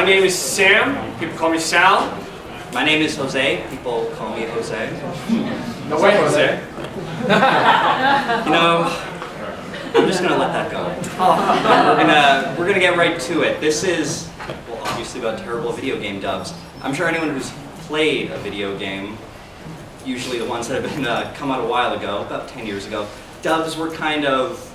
name is Sam. People call me Sal. My name is Jose. People call me Jose. No way, Jose. You know, I'm just gonna let that go. And we're gonna get right to it. This is, well, obviously about terrible video game dubs. I'm sure anyone who's played a video game, usually the ones that have been come out a while ago, about 10 years ago, dubs were kind of,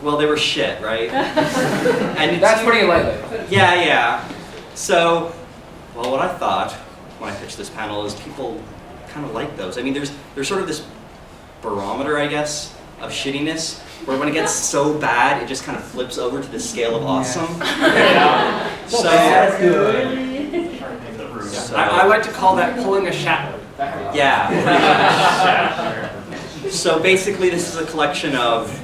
well, they were shit, right? And That's pretty lightly. Yeah. So, well, what I thought when I pitched this panel is people kind of like those. I mean, there's sort of this barometer, I guess, of shittiness, where when it gets so bad, it just kind of flips over to the scale of awesome. Yeah. So, That's good. I like to call that pulling a shadow. Yeah. So basically, this is a collection of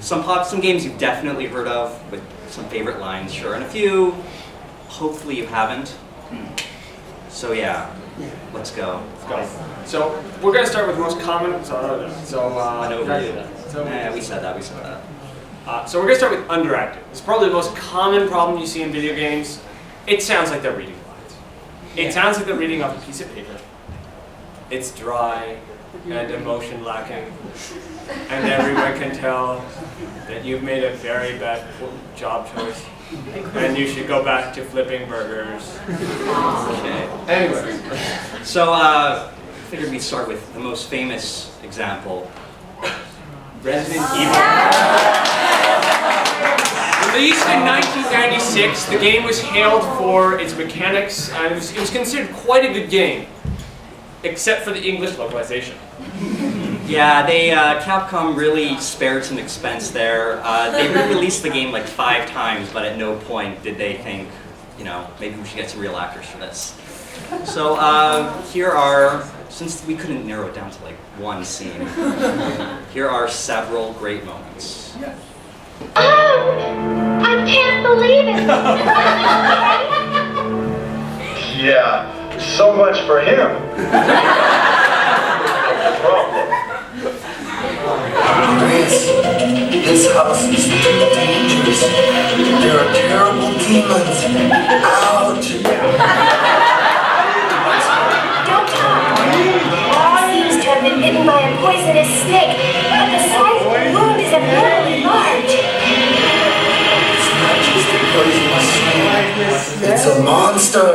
some games you've definitely heard of, with some favorite lines, sure, and a few, hopefully you haven't. So yeah, let's go. So we're going to start with the most common. I know we did that. Yeah, we said that. So we're going to start with underacting. It's probably the most common problem you see in video games. It sounds like they're reading lines. It sounds like they're reading off a piece of paper. It's dry and emotion lacking, and everyone can tell that you've made a very bad job choice, and you should go back to flipping burgers. Okay. Anyway, so I figured we'd start with the most famous example, Resident Evil. Released in 1996, the game was hailed for its mechanics, and it was considered quite a good game, except for the English localization. Yeah, Capcom really spared some expense there. They re-released the game like 5 times, but at no point did they think, you know, maybe we should get some real actors for this. So here are, since we couldn't narrow it down to like one scene, here are several great moments. Oh, I can't believe it! Yeah, so much for him. This house is dangerous. There are terrible demons. Ouch! Don't talk. Seems to have been bitten by a poisonous snake, but the size of the wound is abnormally large. It's not just a poisonous snake. It's a monster.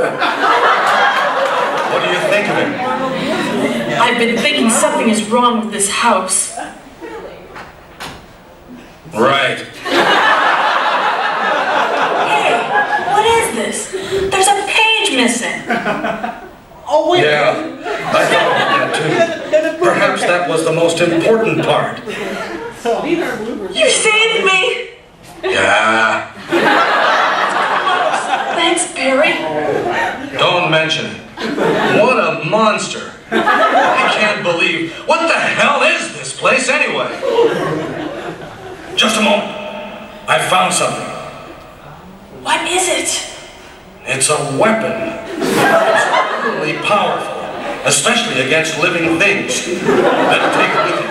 What do you think of him? I've been thinking something is wrong with this house. Right. Hey, what is this? There's a page missing. Oh, wait. Yeah, I thought that too. Perhaps that was the most important part. You saved me. Yeah. Thanks, Barry. Don't mention it. What a monster. I can't believe. What the hell is this place anyway? Just a moment. I found something. What is it? It's a weapon. It's really powerful, especially against living things. Better take it with you.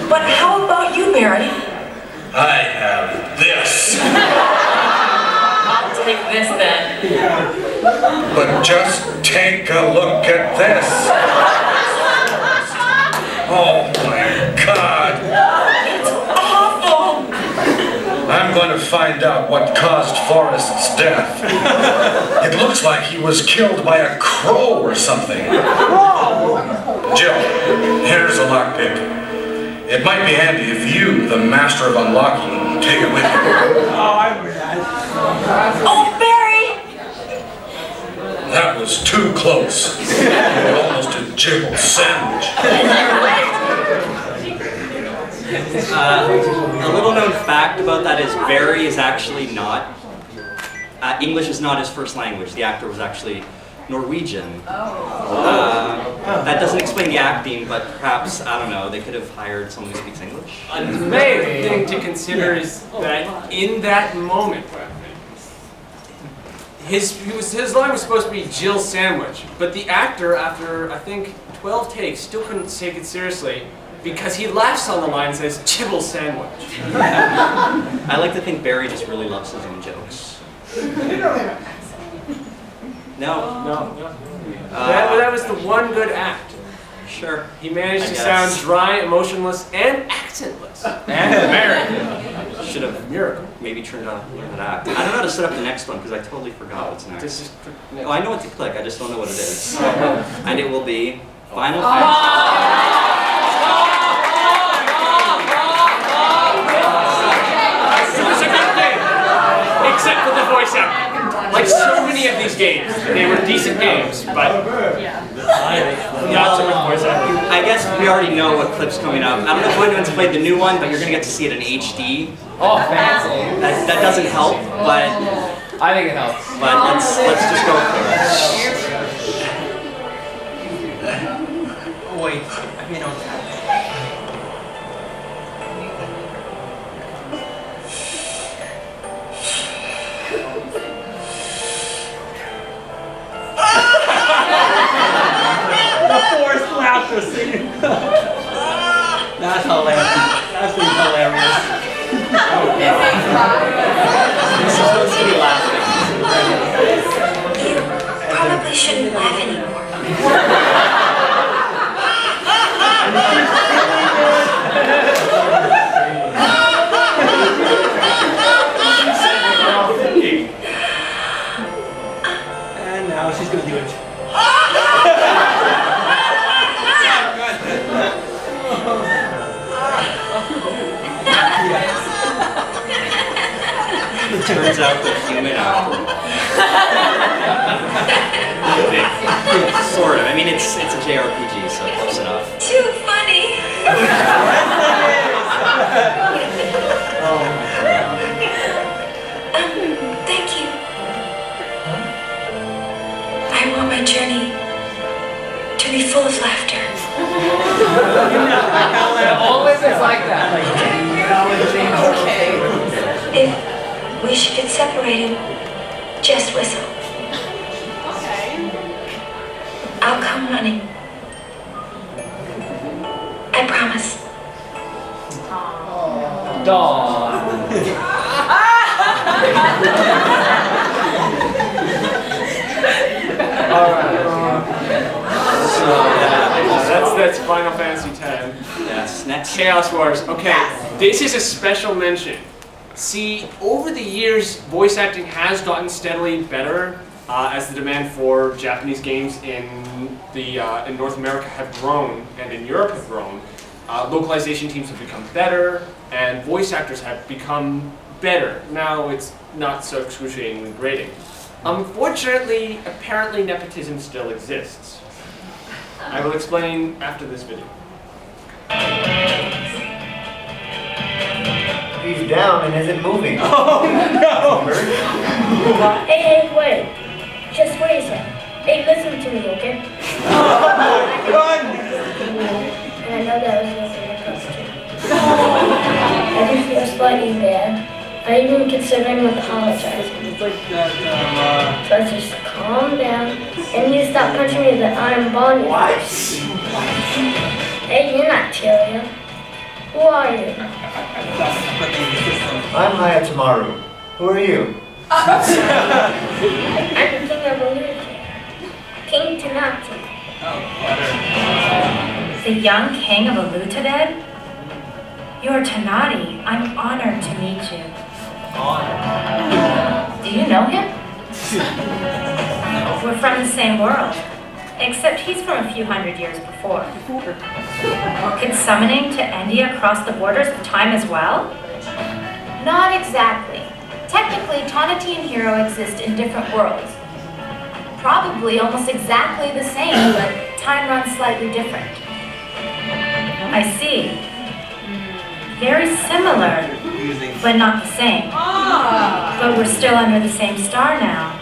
But how about you, Barry? I have this. I'll take this then. But just take a look at this. Oh my God. It's awful. I'm going to find out what caused Forrest's death. It looks like he was killed by a crow or something. Jill, here's a lockpick. It might be handy if you, the master of unlocking, take it with you. Oh, Barry! That was too close. Almost a jibble sandwich. A little known fact about that is Barry is actually not, English is not his first language. The actor was actually Norwegian. That doesn't explain the acting, but perhaps, I don't know, they could have hired someone who speaks English. Another thing to consider is that in that moment, his line was supposed to be Jill Sandwich, but the actor, after I think 12 takes, still couldn't take it seriously because he laughs on the line and says Jibble Sandwich. I like to think Barry just really loves his own jokes. No. No. That was the one good act. Sure. He managed I to guess. sound dry, emotionless, and accentless. And American. Should have Miracle. maybe turned on that act. I don't know how to set up the next one because I totally forgot what's next. This is Oh, I know what to click. I just don't know what it is. And it will be Final Fantasy. It's a good game, except for the voice acting. Like so many of these games, they were decent games, but not so much voice acting. I guess we already know what clip's coming up. I don't know if anyone's played the new one, but you're gonna get to see it in HD. Oh, fancy. That doesn't help, but I think it helps. let's just go for it. Oh, wait. I mean, The forced laughter scene. That's hilarious. That's pretty hilarious. You're supposed to be laughing. You probably shouldn't laugh anymore. And now she's gonna do it. It turns out they're human after all. Sort of. I mean, it's a JRPG, so close enough. Too funny. Thank you. I want my journey to be full of laughter. Always is like that. Okay. If we should get separated, just whistle. I'll come running. I promise. That's Final Fantasy X. Yes. Next. Chaos Wars. Okay, this is a special mention. See, over the years, voice acting has gotten steadily better as the demand for Japanese games in North America have grown and in Europe have grown. Localization teams have become better, and voice actors have become better. Now it's not so excruciatingly grating. Unfortunately, apparently nepotism still exists. I will explain after this video. He's down and isn't moving. Hey, wait. Just wait a second. Hey, listen to me, okay? And I know that was listening across the street. I do feel slightly bad. I even considering apologizing. It's like that, So just calm down. And you stop punching me with the iron ball in your face. Hey, you're not Talia. Who are you? I'm Hayatamaru. Who are you? I'm the king of Illusion. King Tanaki. The young king of Elutaded? You're Tanati. I'm honored to meet you. Do you know him? We're from the same world. Except he's from a few hundred years before. Could summoning to India cross the borders of time as well? Not exactly. Technically, Tonati and Hero exist in different worlds. Probably almost exactly the same, but time runs slightly different. I see. Very similar, but not the same. But we're still under the same star now.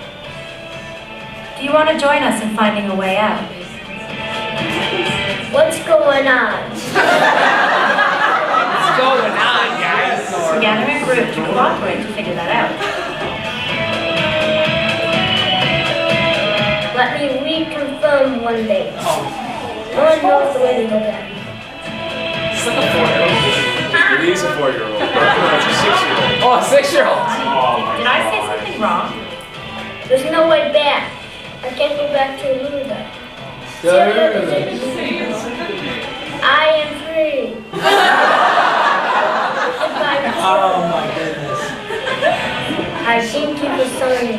Do you want to join us in finding a way out? What's going on? What's going on, guys? We're gathering a group to cooperate to figure that out. Let me reconfirm one day. No one knows the way to go back. It's like a 4-year-old. It is a 4-year-old. It's a 6-year-old. Oh, a 6-year-old. Oh my Did I say something wrong? There's no way back. I can't go back to Luda. I am free. Goodbye. Oh my goodness. I seem to be sorry.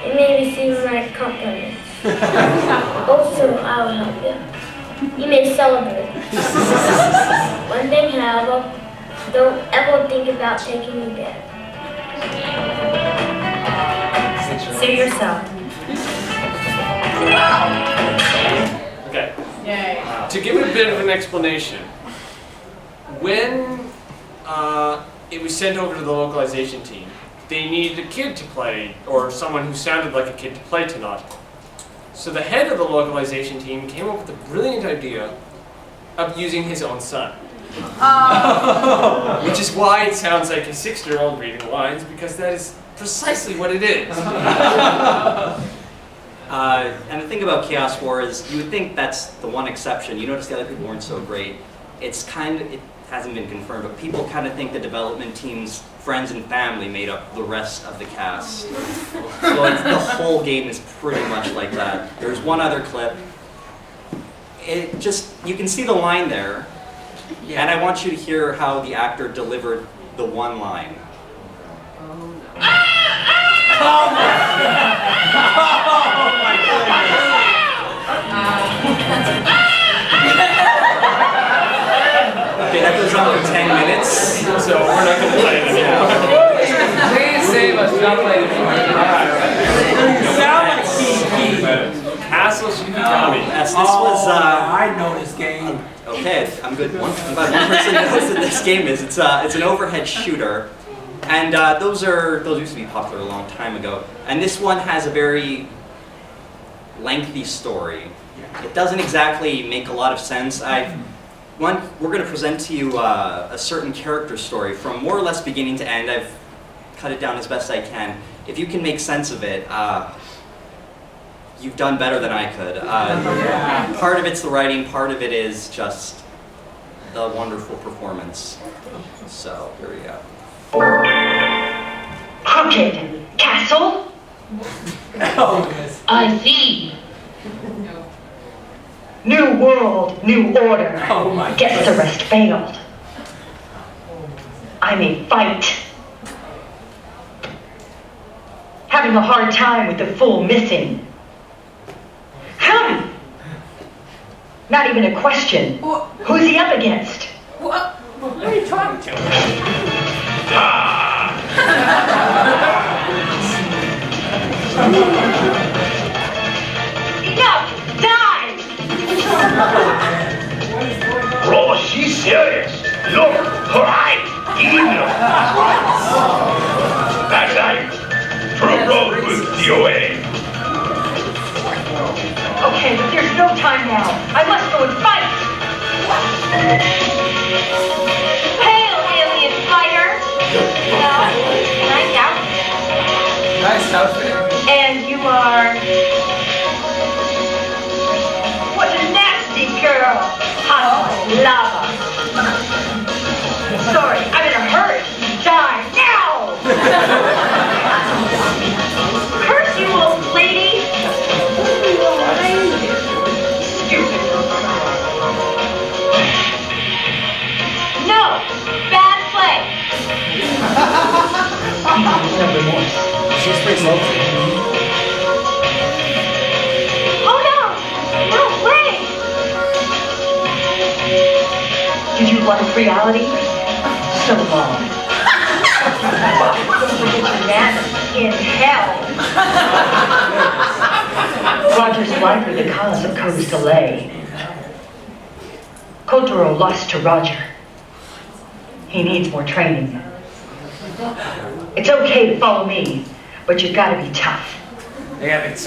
You may receive my compliments. Also, I will help you. You may celebrate. One thing, however, don't ever think about taking me back. Suit yourself. Okay. Yay. To give it a bit of an explanation, when it was sent over to the localization team, they needed a kid to play, or someone who sounded like a kid to play Tanaka. So the head of the localization team came up with the brilliant idea of using his own son. Which is why it sounds like a 6-year-old reading lines, because that is precisely what it is. And the thing about Chaos War is, you would think that's the one exception. You notice the other people weren't so great. It hasn't been confirmed, but people kind of think the development team's friends and family made up the rest of the cast. So the whole game is pretty much like that. There's one other clip. You can see the line there, and I want you to hear how the actor delivered the one line. Okay, that goes on for 10 minutes, So we're not going to play it anymore. Please save us, not play anymore. Castle Shikigami. Yes, this was, I know this game. okay, I'm good. I'm glad one person knows what this game is. It's an overhead shooter, and those used to be popular a long time ago. And this one has a very lengthy story. It doesn't exactly make a lot of sense. We're going to present to you a certain character story from more or less beginning to end. I've cut it down as best I can. If you can make sense of it, you've done better than I could. Part of it's the writing, part of it is just the wonderful performance. So, here we go. Crooked Castle? Oh, yes. I see. New world, new order. Oh my Guess the rest failed. I may fight. Having a hard time with the fool missing. Howdy! Not even a question. Who's he up against? What are you talking to? Enough! Die! Bro, she's serious. Look, her eyes, evil. That's right. True road with DOA. Okay, but there's no time now. I must go and fight! Hail, alien fighter! Well, nice outfit. Nice outfit. And you are... What a nasty girl! Hot lava! Sorry, I'm in a hurry. Die now! Curse you, old lady! Stupid. No! Bad play! No remorse. She's pretty slow. Oh no! No way! Did you like reality? So long. Nana in hell. Roger's likely the cause of Cody's delay. Kotaro lost to Roger. He needs more training. It's okay to follow me, but you've got to be tough. Yeah, it's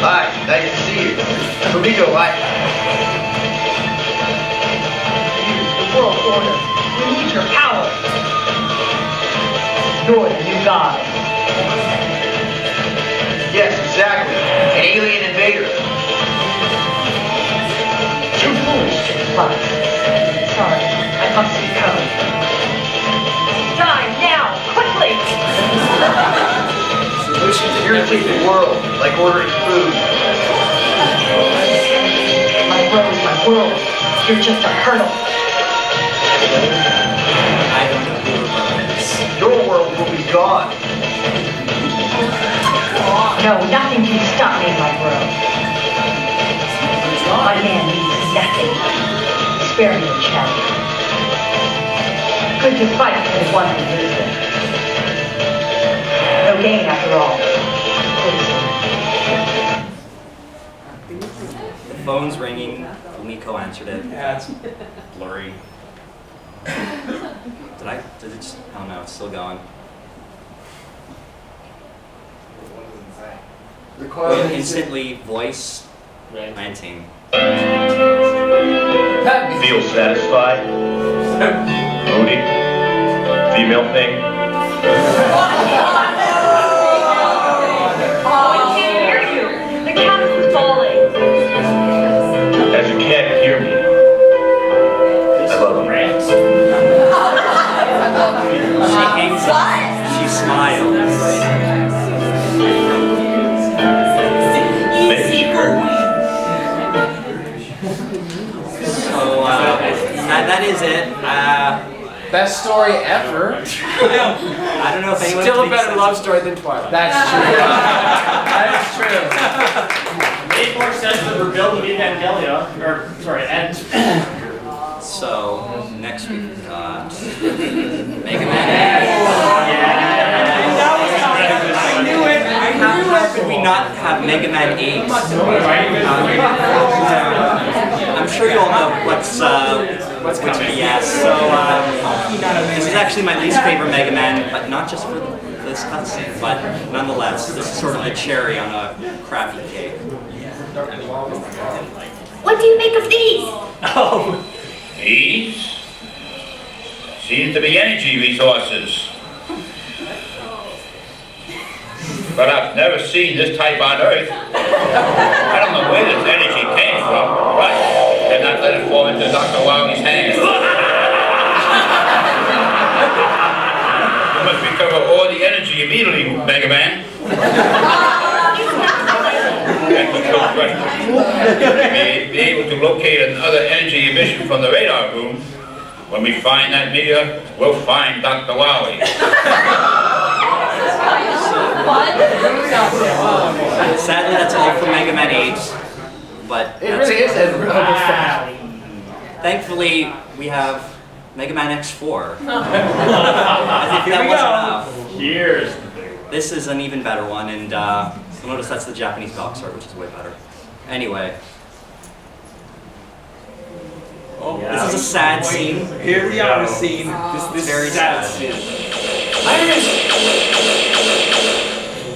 Hi, nice to see you. Fumiko, hi. The world order. We need your power. You're the new god. Yes, exactly. An alien invader. Too foolish to comply. Sorry, I must go. Die now, quickly! irritating world, like ordering food. My world is my world. You're just a hurdle. I don't know who the is. Your world will be gone. No, nothing can stop me in my world. My man needs nothing. Spare me a challenge. Good to fight for the one who loses. No gain after all. The phone's ringing. Nico answered it. Yeah, it's Blurry. Did it just, oh no, it's still going. Instantly voice ranting. Feel satisfied? Moody? Female thing? I can't hear you. The couch is falling. As you can't hear me, I love him. She hangs up. She smiles. Maybe she heard me. So, that is it. best story ever. I don't know if anyone Still a thinks better that's- love story than Twilight. That's true. That is true. Made more sense than rebuild of Evangelia, or sorry, and So, next we've got Mega Man. I knew it! How could we not have Mega Man 8? I'm sure you all know what's coming. Yes, so this is actually my least favorite Mega Man, but not just for this cutscene, but nonetheless, this is sort of the cherry on a crappy cake. What do you make of these? oh, These seem to be energy resources. But I've never seen this type on Earth. I don't know where this energy came from, but did not let it fall into Dr. Wildey's hands. You must recover all the energy immediately, Mega Man. That's a good question. We may be able to locate another energy emission from the radar room. When we find that meteor, we'll find Dr. Wildey. Sadly, that's all for Mega Man 8, but It really is a thankfully we have Mega Man X4. I think that wasn't enough. here's the big one. This is an even better one, and you'll notice that's the Japanese box art, which is way better. Anyway, this is a sad scene. Here we are, scene. This Very sad sad. scene.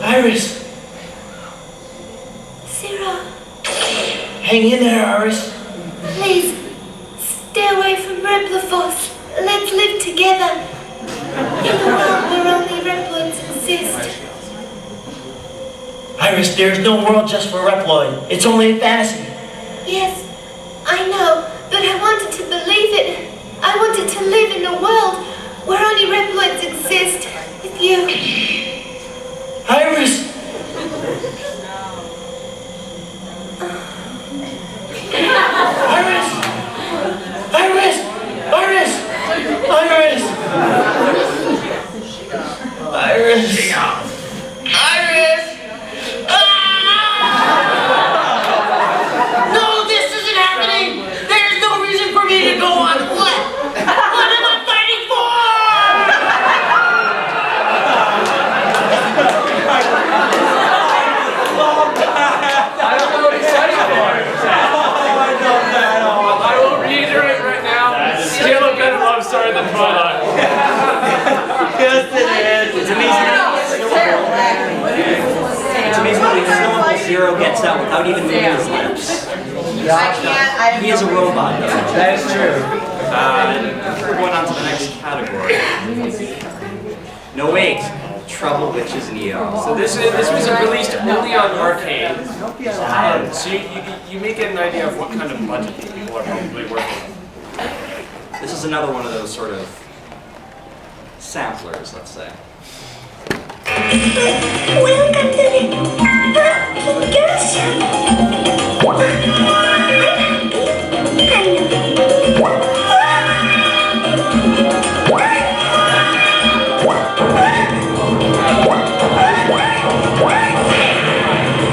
Iris! Sarah, Hang in there, Iris. please, stay away from Repliforce. Let's live together. In a world where only Reploids exist. Iris, there's no world just for Reploid. It's only a fantasy. Yes, I know, but I wanted to believe it. I wanted to live in a world where only Reploids exist with you. Iris! Iris! Iris! Iris! Iris! Iris! Iris! No, this isn't happening! There's no reason for me to go on. What? What am I fighting I don't know what he's fighting for. I will reiterate right now, still a better love story than Twilight. Yes, it is. It's amazing. It's amazing how Uncle Zero gets that without even moving his lips. He is a robot, though. That is true. We're going on to the next category. No, wait. Trouble Witches Neo. So this was released only on arcade. So you may get an idea of what kind of budget these people are probably working with. This is another one of those sort of samplers, let's say. Welcome to the girl show.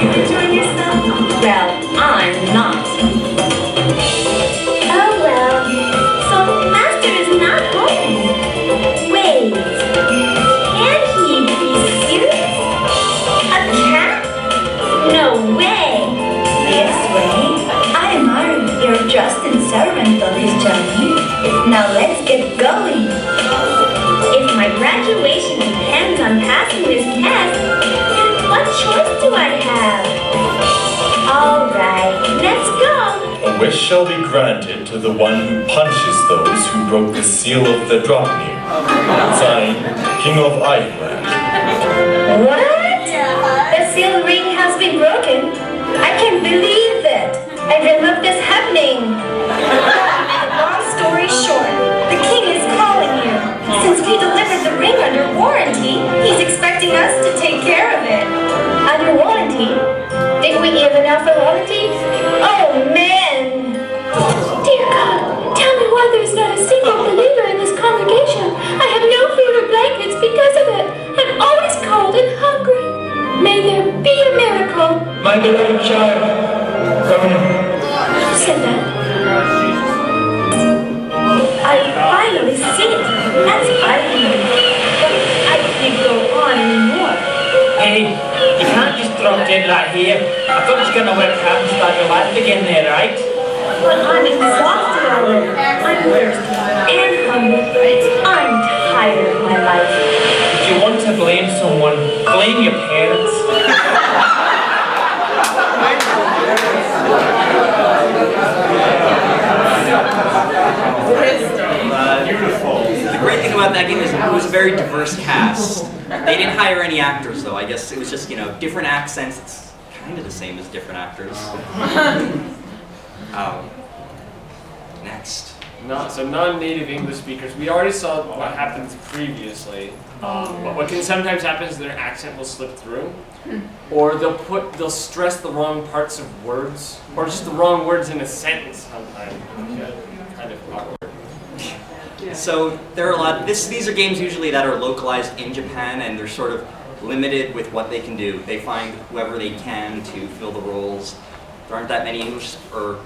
Enjoying yourself? Well, I'm not. Oh well, so Master is not home. Wait, can he be serious? A cat? No way. This way? I admire your trust and servant for this journey. Now let's get going. If my graduation depends on passing this test, then what choice do I have? All right, let's go. A wish shall be granted to the one who punishes those who broke the seal of the Dropnir. Signed, King of Iceland. What? The seal ring has been broken? I can't believe it. I remember this happening. Long story short, the king is calling you. Since we delivered the ring under warranty, he's expecting us to take care of it. Under warranty? Did we even offer warranty? Oh man! Dear God, tell me why there's not a single believer in this congregation. I have no food or blankets because of it. I'm always cold and hungry. May there be a miracle. My beloved child, come here. Who said that? I finally see it. That's argument. But I can't go on anymore. Hey, you can't just drop dead right here. I thought you were gonna work hard and start your life again there, right? But I'm exhausted already. I'm thirsty and hungry. I'm tired of my life. If you want to blame someone, blame your parents. The great thing about that game is it was a very diverse cast. They didn't hire any actors though. I guess it was just, different accents. It's kind of the same as different actors. Next. So non-native English speakers. We already saw what happens previously. But what can sometimes happen is their accent will slip through, or they'll stress the wrong parts of words, or just the wrong words in a sentence sometimes. Kind of awkward. So there are a lot. These are games usually that are localized in Japan, and they're sort of limited with what they can do. They find whoever they can to fill the roles. There aren't that many English or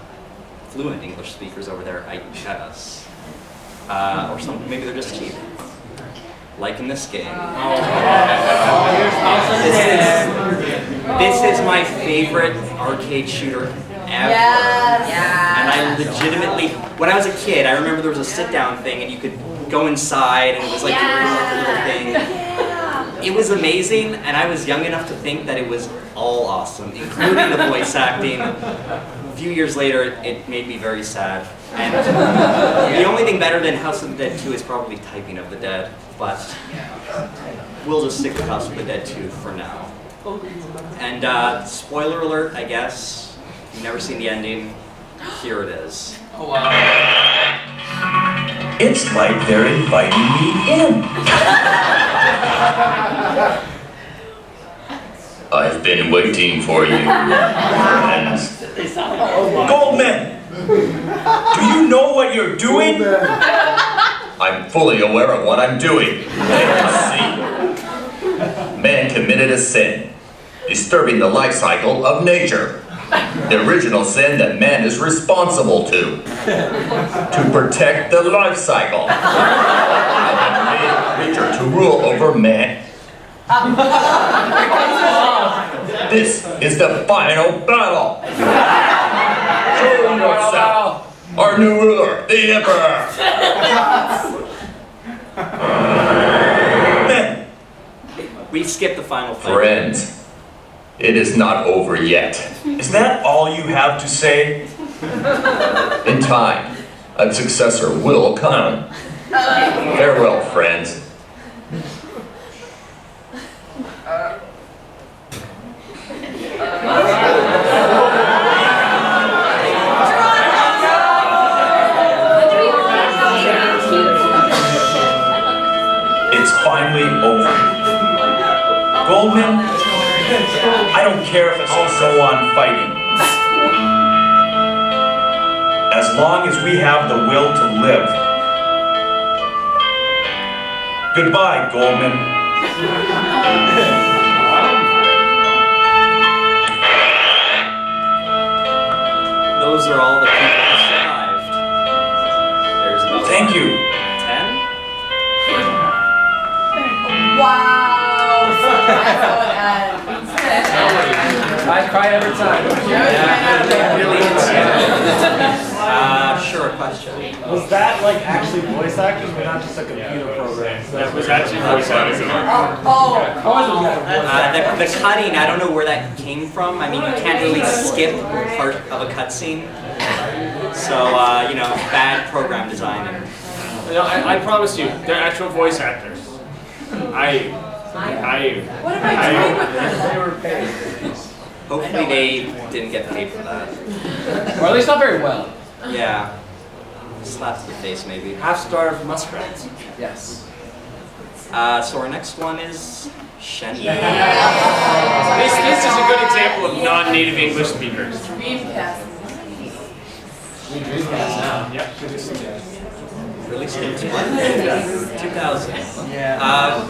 fluent English speakers over there, I guess. Or some, maybe they're just cheap. Like in this game. This is my favorite arcade shooter ever. And I legitimately, when I was a kid, I remember there was a sit-down thing and you could go inside and it was like a little thing. It was amazing, and I was young enough to think that it was all awesome, including the voice acting. A few years later, it made me very sad. And the only thing better than House of the Dead 2 is probably Typing of the Dead, but we'll just stick with House of the Dead 2 for now. And spoiler alert, I guess. If you've never seen the ending, here it is. Oh, wow. It's like they're inviting me in. I've been waiting for you. Goldman! Do you know what you're doing? I'm fully aware of what I'm doing. See? Man committed a sin, disturbing the life cycle of nature. The original sin that man is responsible to protect the life cycle. And made a creature to rule over man. This is the final battle. Show yourself, our new ruler, the Emperor. Man. We skipped the final fight. Friends, it is not over yet. Is that all you have to say? In time, a successor will come. Farewell, friends. It's finally over. I don't care if it's all go on fighting. As long as we have the will to live. Goodbye, Goldman. Those are all the people who survived. There's about Thank you. 10? Wow. That's how it ends. I cry every time. Yeah, really insane. Sure, a question. Was that like actually voice actors or not just a computer program? That was actually voice actors. The cutting, I don't know where that came from. I mean, you can't really skip part of a cutscene. So, you know, bad program design. You know, I promise you, they're actual voice actors. What am I doing with this? They were paid. Hopefully they didn't get paid for that. Or at least not very well. Yeah. Slap to the face, maybe. Half-starved muskrats. Yes. So our next one is Shen. This is a good example of non-native English speakers. Dreamcast. We Dreamcast now. Yep. Released in 2000. Yeah.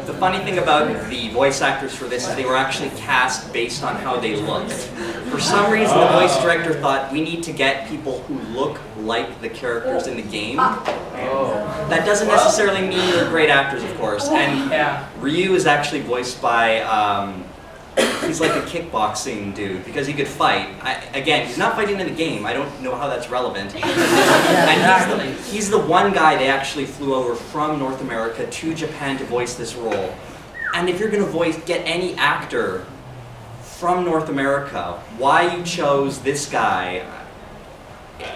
The funny thing about the voice actors for this is they were actually cast based on how they looked. For some reason, the voice director thought we need to get people who look like the characters in the game. That doesn't necessarily mean they're great actors, of course. And Ryu is actually voiced by, he's like a kickboxing dude because he could fight. Again, he's not fighting in the game. I don't know how that's relevant. And he's the one guy they actually flew over from North America to Japan to voice this role. And if you're going to get any actor from North America, why you chose this guy,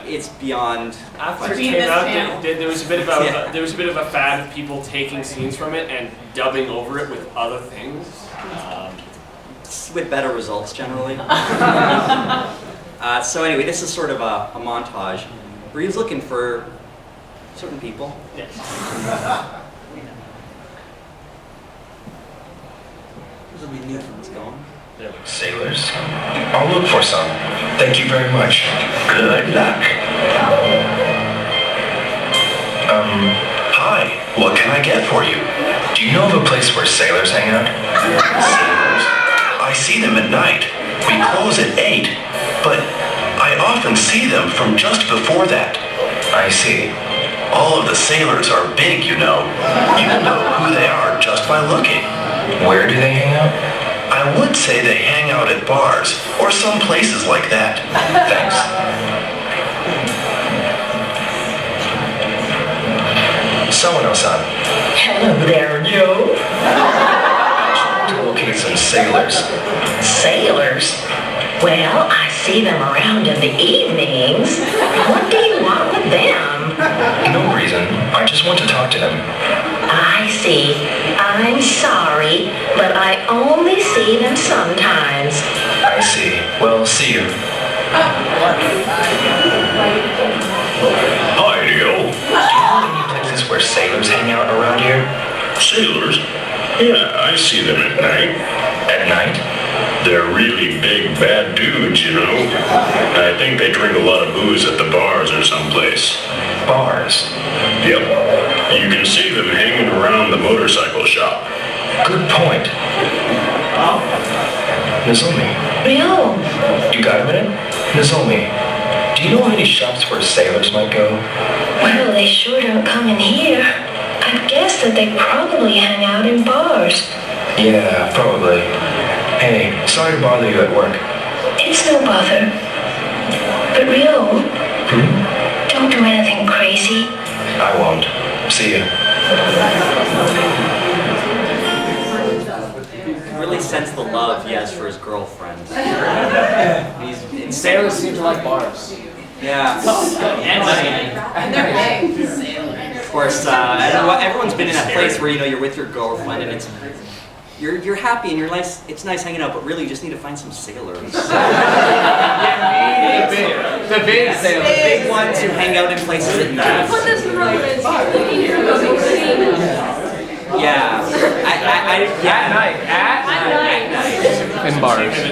it's beyond. After it came out, there was a bit of a fad of people taking scenes from it and dubbing over it with other things. With better results, generally. So anyway, this is sort of a montage where he's looking for certain people. Yes. This will be new from this going. Sailors? I'll look for some. Thank you very much. Good luck. Hi. What can I get for you? Do you know of a place where sailors hang out? Sailors? I see them at night. We close at 8, but I often see them from just before that. I see. All of the sailors are big, you know. You know who they are just by looking. Where do they hang out? I would say they hang out at bars, or some places like that. Thanks. Sawano-san. Hello there, Joe. To locate some sailors. Sailors? Well, I see them around in the evenings. What do you want with them? No reason. I just want to talk to them. I see. I'm sorry, but I only see them sometimes. I see. Well, see you. Hi, Leo. Do you know any places where sailors hang out around here? Sailors? Yeah, I see them at night. At night? They're really big, bad dudes, you know. I think they drink a lot of booze at the bars or someplace. Bars? Yep. You can see them hanging around the motorcycle shop. Good point. Nozomi. Ryo. You got a minute? Nozomi, do you know of any shops where sailors might go? Well, they sure don't come in here. I'd guess that they probably hang out in bars. Yeah, probably. Hey, sorry to bother you at work. It's no bother. But Ryo, don't do anything crazy. I won't. See ya. You really sense the love he has for his girlfriend. He's Sailors seem to like bars. Yeah. And they're big. Of course, everyone's been in that place where you're with your girlfriend and it's you're happy and it's nice hanging out, but really you just need to find some sailors. The big sailors. The big ones who hang out in places at night. Put this in reference here. Yeah. At night. In bars. So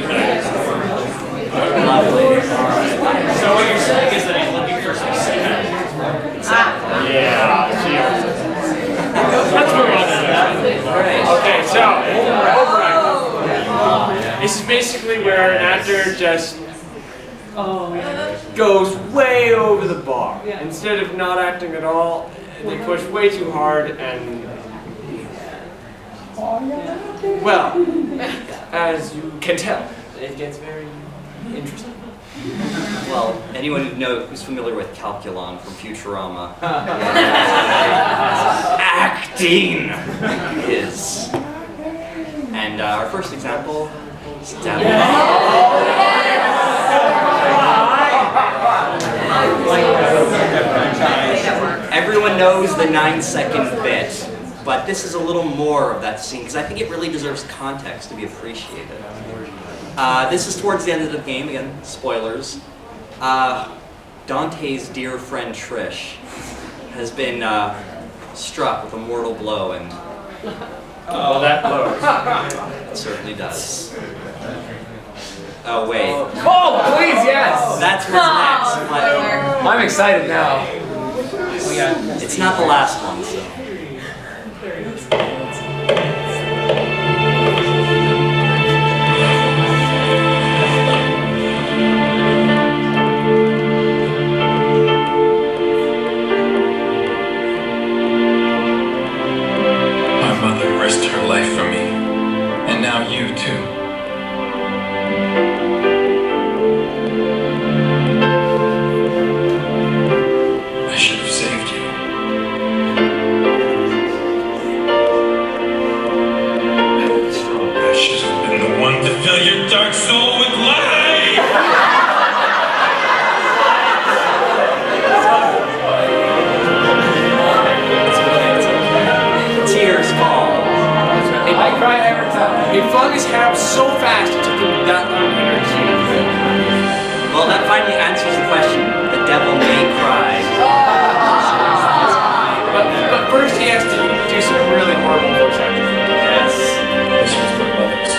what you're saying is that he's looking for some cement. Yeah, cheers. Let's move on to that. Okay, so overacting. This is basically where an actor just goes way over the bar. Instead of not acting at all, they push way too hard and, well, as you can tell, it gets very interesting. Well, anyone who's familiar with Calculon from Futurama, acting is. And our first example is Everyone knows the 9-second bit, but this is a little more of that scene because I think it really deserves context to be appreciated. This is towards the end of the game, again, spoilers. Dante's dear friend Trish has been struck with a mortal blow, and well, that blows. It certainly does. Oh wait. Oh, please, yes! That's what's next. I'm excited now. It's not the last one, so. My mother risked her life for me, and now you too. I should have saved you. I should have been the one to fill your dark soul with light. Tears fall. I cry every time. He flung his hair up so fast it took him that long to Well, that finally answers the question. The devil may cry. But first he has to do some really horrible voice acting. Yes. This was my mother's.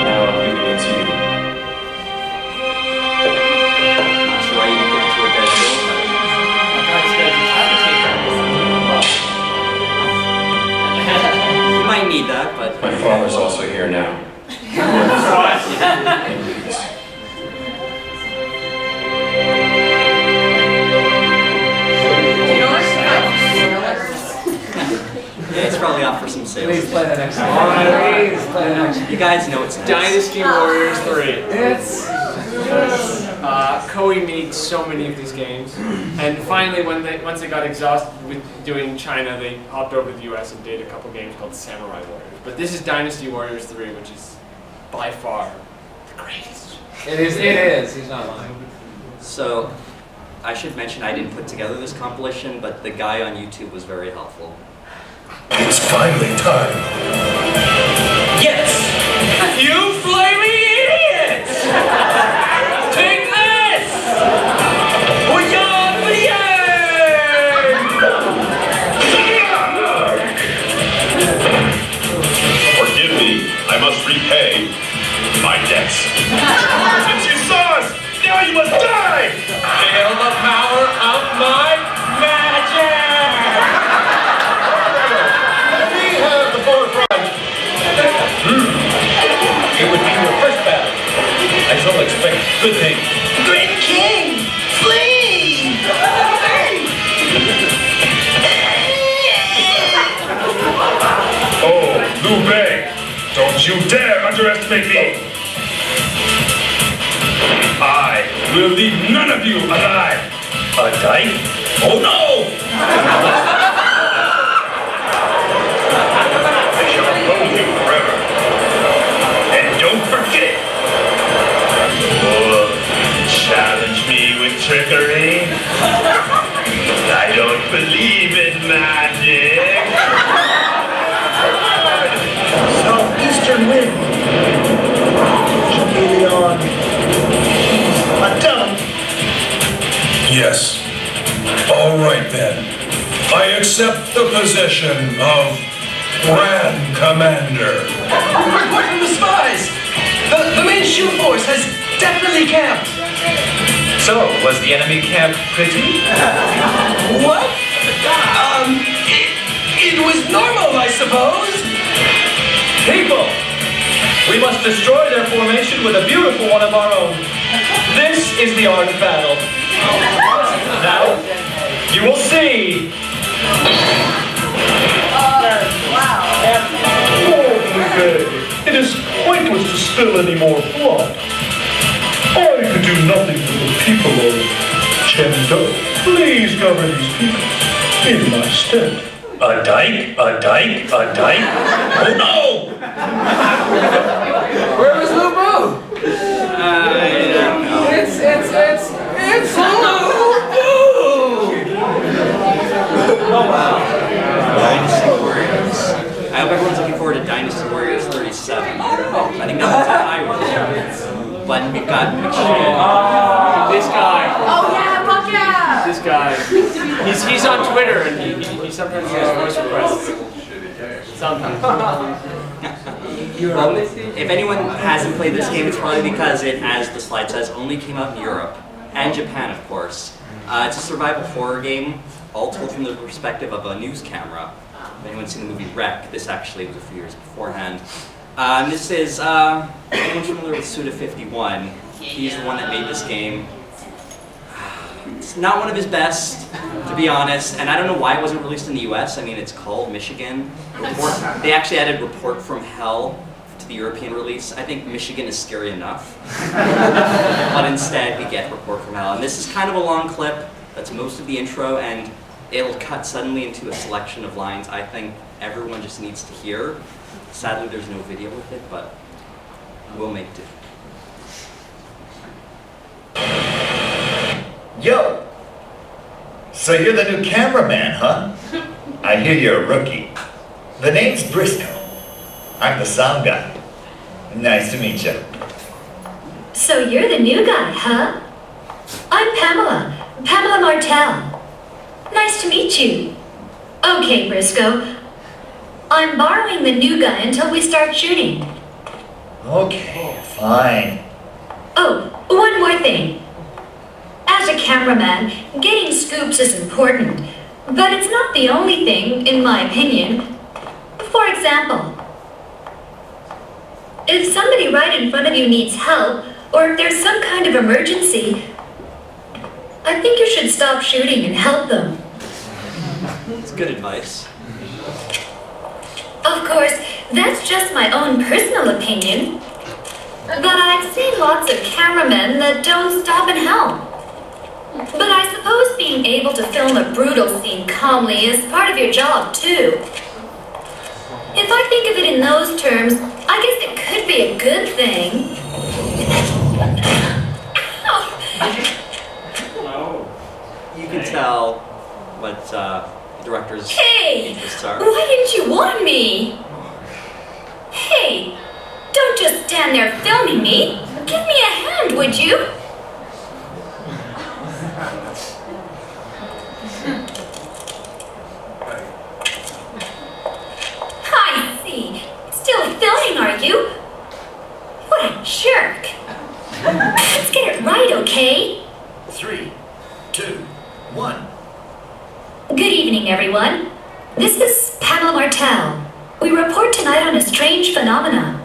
Now I'm giving it to you. Not sure why you didn't give it to a dead girl, but you might need that, but My father's also here now. yeah, it's probably off for some sales. Please play the next one. Please play the next one. You guys know it's Dynasty Warriors 3. It's... Koei made so many of these games, and finally, once they got exhausted with doing China, they hopped over to the US and did a couple games called Samurai Warriors. But this is Dynasty Warriors 3, which is by far the greatest. It is. He's not lying. So, I should mention I didn't put together this compilation, but the guy on YouTube was very helpful. It's finally time. Yes! You flaming idiots! Take this! Booyah, Forgive me, I must repay my debts. Since you saw us, now you must die! Feel the power of my magic! We have the forefront. It would be your first battle. I shall expect good things. Great King, please! Oh, Liu Bei, don't you dare underestimate me! I will leave none of you alive! Alive? Oh no! I shall oppose you forever. And don't forget! Oh, challenge me with trickery? I don't believe in magic! Southeastern wind. Chameleon. A dumb. Yes. All right then. I accept the position of Grand Commander. Report from the smoke! enemy camp! So, was the enemy camp pretty? What? It was normal, I suppose. People! We must destroy their formation with a beautiful one of our own. This is the art of battle. Now, you will see. It is pointless to spill any more blood. I could do nothing for the people of Chengdu. Please cover these people in my stead. A dike? A dike? A dike? Oh no! Where was Lou Boo? I don't know. It's Lou Boo! Oh wow. Dynasty Warriors. I hope everyone's looking forward to Dynasty Warriors 37. I think that's what I was. But we've got This guy. Oh yeah, fuck yeah! This guy. He's on Twitter and he sometimes has voice requests. Sometimes. Well, if anyone hasn't played this game, it's probably because it, as the slide says, only came out in Europe and Japan, of course. It's a survival horror game, all told from the perspective of a news camera. If anyone's seen the movie Wreck, this actually was a few years beforehand. This is, anyone familiar with Suda51? He's the one that made this game. It's not one of his best, to be honest, and I don't know why it wasn't released in the US. I mean, it's called Michigan. They actually added Report from Hell to the European release. I think Michigan is scary enough. But instead, we get Report from Hell. And this is kind of a long clip. That's most of the intro, and it'll cut suddenly into a selection of lines I think everyone just needs to hear. Sadly, there's no video with it, but we'll make do. Yo! So you're the new cameraman, huh? I hear you're a rookie. The name's Briscoe. I'm the sound guy. Nice to meet you. So you're the new guy, huh? I'm Pamela Martell. Nice to meet you. Okay, Briscoe. I'm borrowing the new guy until we start shooting. Okay, fine. Oh, one more thing. As a cameraman, getting scoops is important, but it's not the only thing, in my opinion. For example, if somebody right in front of you needs help, or if there's some kind of emergency, I think you should stop shooting and help them. It's good advice. Of course, that's just my own personal opinion. But I've seen lots of cameramen that don't stop and help. But I suppose being able to film a brutal scene calmly is part of your job, too. If I think of it in those terms, I guess it could be a good thing. You can tell what the director's interests are. Why didn't you warn me? Hey, don't just stand there filming me. Give me a hand, would you? I see. Still filming, are you? What a jerk. Let's get it right, okay? 3, 2, 1. Good evening, everyone. This is Pamela Martell. We report tonight on a strange phenomena.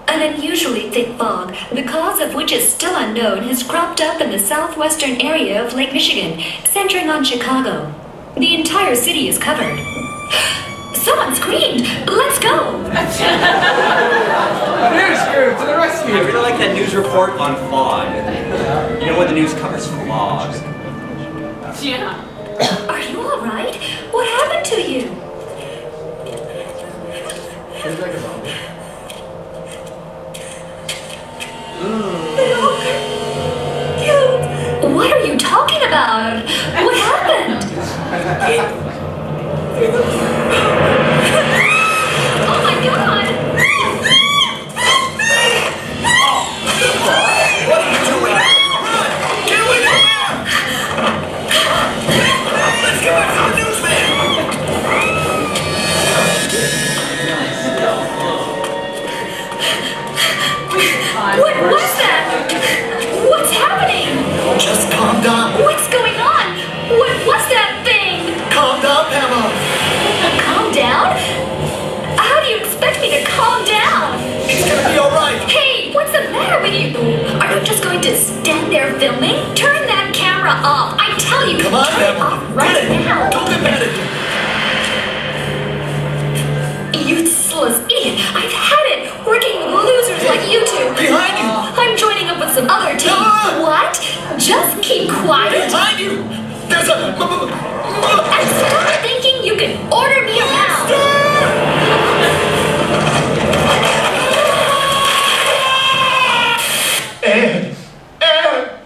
An unusually thick fog, the cause of which is still unknown, has cropped up in the southwestern area of Lake Michigan, centering on Chicago. The entire city is covered. Someone screamed! Let's go! News crew to the rescue! I really like that news report on fog. You know when the news covers fog. Yeah. Are you all right? What happened to you? What are you talking about? What happened? Oh my God! What are you doing? Run! Get away from there! Let's go after the newsman! What was that? Just calm down. What's going on? What was that thing? Calm down, Pamela. Calm down? How do you expect me to calm down? It's gonna be all right. Hey, what's the matter with you? Are you just going to stand there filming? Turn that camera off. I tell you, Come on, turn it off right now. Don't get mad at me. Useless idiot. I've had it working with losers like you two. Behind you. I'm joining up with some other team. What? Just keep quiet. Behind you. There's a... And stop thinking you can order me around. Ed! Ed! Ed!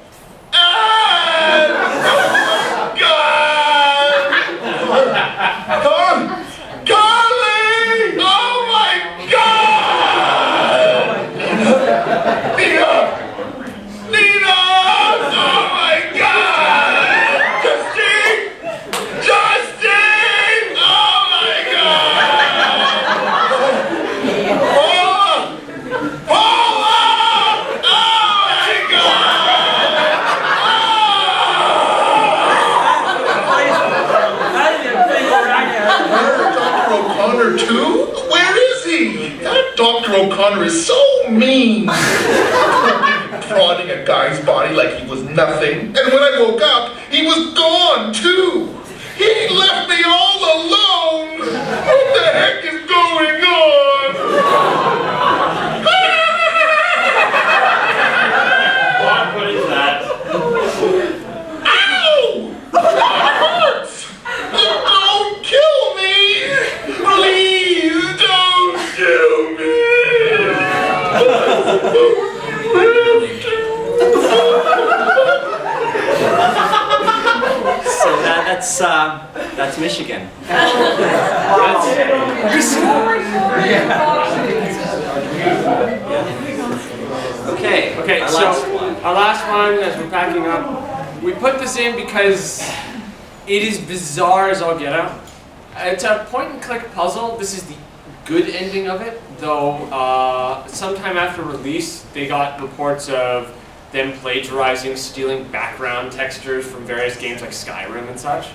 Oh, God! Carly! Oh, my God! Nina! Nina! Oh, my God! Justine! Justine! Oh, my God! Paula! Paula! Dr. O'Connor too? Where is he? That Dr. O'Connor is so mean. Prodding a guy's body like he was nothing. And when I woke up, he was gone too. He left me all alone. What the heck is going on? What is that? Ow! That hurts! Don't kill me! Please don't kill me! So that's Michigan. Okay. Okay, our so last one. our last one, as we're packing up, we put this in because it is bizarre as all get out. It's a point-and-click puzzle. This is the good ending of it, though sometime after release, they got reports of them plagiarizing, stealing background textures from various games like Skyrim and such.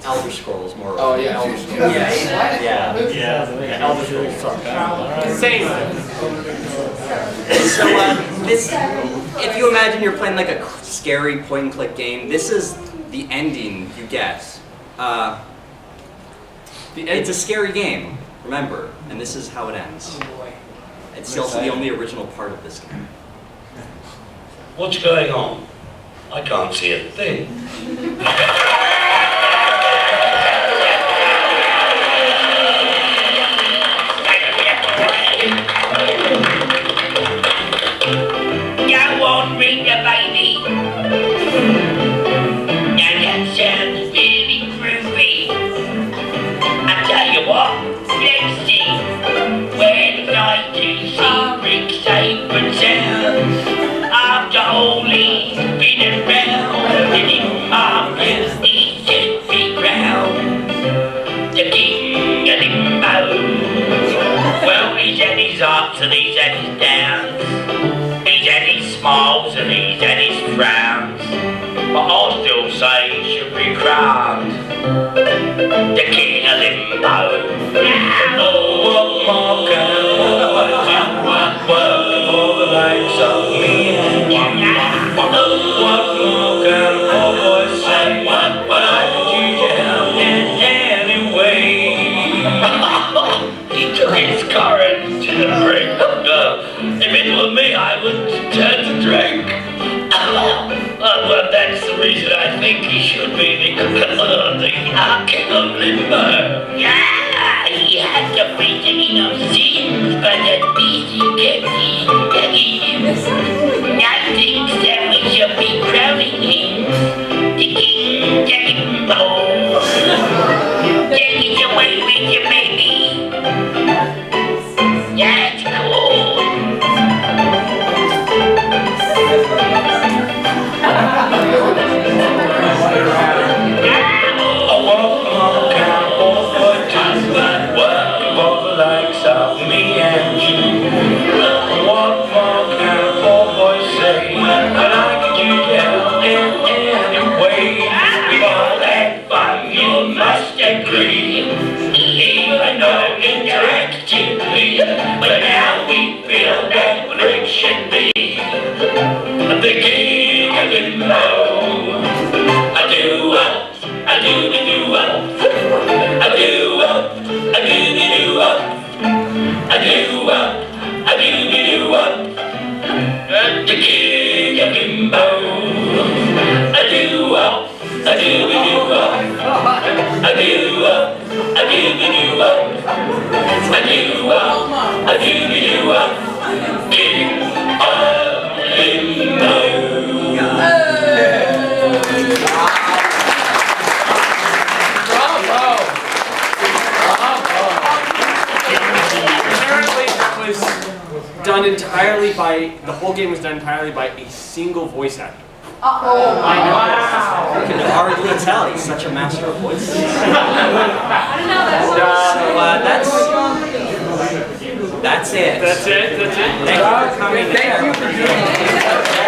Elder Scrolls, more. Oh yeah, Elder Scrolls. Yeah. Elder Scrolls. Sorry. Same. So this, if you imagine you're playing like a scary point-and-click game, this is the ending you get. It's a scary game, remember, and this is how it ends. It's also the only original part of this game. What's going on? I can't see a thing. Go on, Rita, baby. Now that sounds really groovy. I tell you what, let's see. Where did I do see Rick Saber sound? After all he's been around, and in my best he should be crowned. The king of limbo. Well, he's had his ups and he's had his downs. He's had his smiles and he's had his frowns. But I'll still say he should be crowned the king of limbo. Oh, what more can a boy do? Work for the likes of me and you. Oh, what more can a poor boy say? When I could use your help in any way. He took his courage to the brink. If it were me, I would turn to drink. Well, that's the reason I think he should be the king of limbo. Yeah, he had to break enough sins, but at least he kept his name. I think that we should be crowning him the king of limbo. Take it away with you, baby. That's cool. Work for the likes of me and a-doo-wop, a-doo-be-doo-wop. The king of limbo. A-doo-wop, a-doo-be-doo-wop. A-doo-wop, a-doo-be-doo-wop. A-doo-wop, a-doo-be-doo-wop. King of limbo. Apparently that was done entirely by, the whole game was done entirely by a single voice actor. Oh my God! You can hardly tell. He's such a master of voices. So that's it. That's it. Thank you for coming. Thank you for doing it.